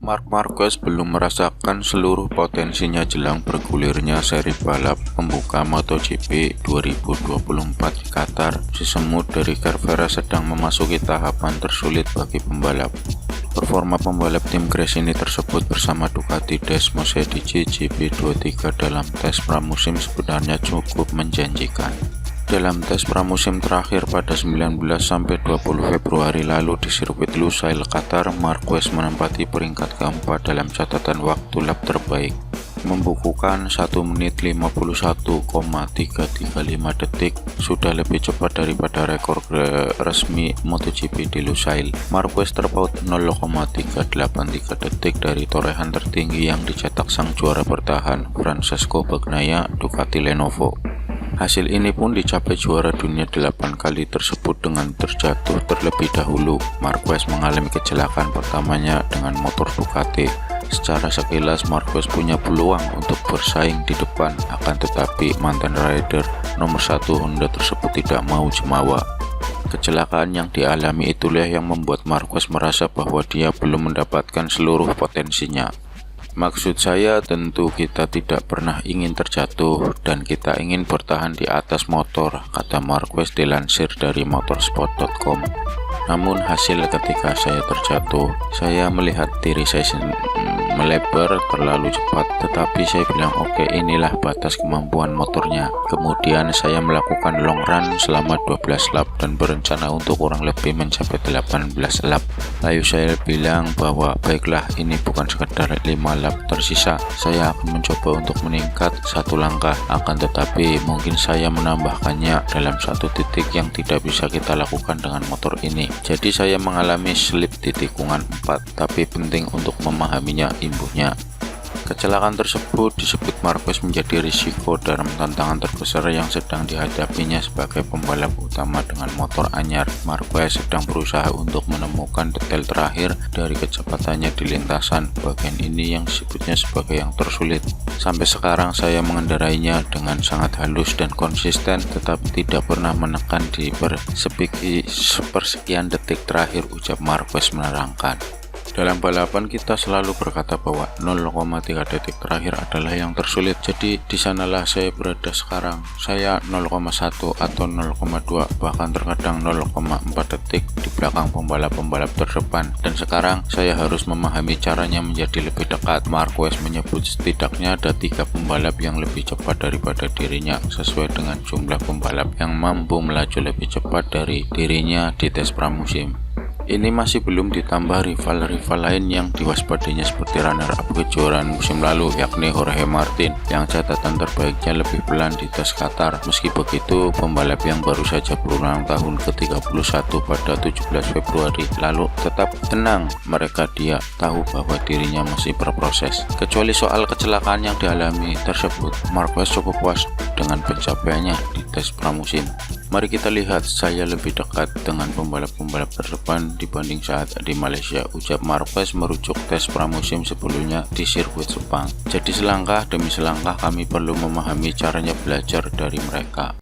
Marc Marquez belum merasakan seluruh potensinya jelang bergulirnya seri balap pembuka MotoGP 2024 di Qatar. Si semut dari Cervera sedang memasuki tahapan tersulit bagi pembalap. Performa pembalap tim Gresini tersebut bersama Ducati Desmos Edici GP23 dalam tes pramusim sebenarnya cukup menjanjikan. Dalam tes pramusim terakhir pada 19-20 Februari lalu di sirkuit Lusail, Qatar, Marquez menempati peringkat keempat dalam catatan waktu lap terbaik, membukukan 1 menit 51,335 detik, sudah lebih cepat daripada rekor resmi MotoGP di Lusail. Marquez terpaut 0,383 detik dari torehan tertinggi yang dicetak sang juara bertahan Francesco Bagnaia Ducati Lenovo. Hasil ini pun dicapai juara dunia 8 kali tersebut dengan terjatuh terlebih dahulu. Marquez mengalami kecelakaan pertamanya dengan motor Ducati. Secara sekilas Marquez punya peluang untuk bersaing di depan, akan tetapi mantan rider nomor 1 Honda tersebut tidak mau jemawa. Kecelakaan yang dialami itulah yang membuat Marquez merasa bahwa dia belum mendapatkan seluruh potensinya. Maksud saya, tentu kita tidak pernah ingin terjatuh dan kita ingin bertahan di atas motor, kata Marquez dilansir dari motorsport.com. Namun hasil ketika saya terjatuh, saya melihat diri saya melebar terlalu cepat, tetapi saya bilang oke, inilah batas kemampuan motornya. Kemudian saya melakukan long run selama 12 lap dan berencana untuk kurang lebih mencapai 18 lap. Lalu saya bilang bahwa baiklah, ini bukan sekedar 5 lap tersisa, saya akan mencoba untuk meningkat satu langkah, akan tetapi mungkin saya menambahkannya dalam satu titik yang tidak bisa kita lakukan dengan motor ini. Jadi saya mengalami slip di tikungan 4, tapi penting untuk memahaminya imbuhnya. Kecelakaan tersebut disebut Marquez menjadi risiko dalam tantangan terbesar yang sedang dihadapinya sebagai pembalap utama dengan motor anyar. Marquez sedang berusaha untuk menemukan detail terakhir dari kecepatannya di lintasan. Bagian ini yang disebutnya sebagai yang tersulit. Sampai sekarang saya mengendarainya dengan sangat halus dan konsisten, tetapi tidak pernah menekan di sepersekian detik terakhir, ucap Marquez menerangkan. Dalam balapan kita selalu berkata bahwa 0,3 detik terakhir adalah yang tersulit. Jadi di sanalah saya berada sekarang. Saya 0,1 atau 0,2 bahkan terkadang 0,4 detik di belakang pembalap-pembalap terdepan. Dan sekarang saya harus memahami caranya menjadi lebih dekat. Marquez menyebut setidaknya ada 3 pembalap yang lebih cepat daripada dirinya sesuai dengan jumlah pembalap yang mampu melaju lebih cepat dari dirinya di tes pramusim. Ini masih belum ditambah rival-rival lain yang diwaspadainya seperti runner-up kejuaraan musim lalu, yakni Jorge Martin yang catatan terbaiknya lebih pelan di tes Qatar. Meski begitu, pembalap yang baru saja berulang tahun ke-31 pada 17 Februari lalu tetap tenang. Dia tahu bahwa dirinya masih berproses. Kecuali soal kecelakaan yang dialami tersebut, Marquez cukup puas dengan pencapaiannya di tes pramusim. Mari kita lihat, saya lebih dekat dengan pembalap-pembalap terdepan dibanding saat di Malaysia, ucap Marquez merujuk tes pramusim sebelumnya di sirkuit Sepang. Jadi selangkah demi selangkah kami perlu memahami caranya belajar dari mereka.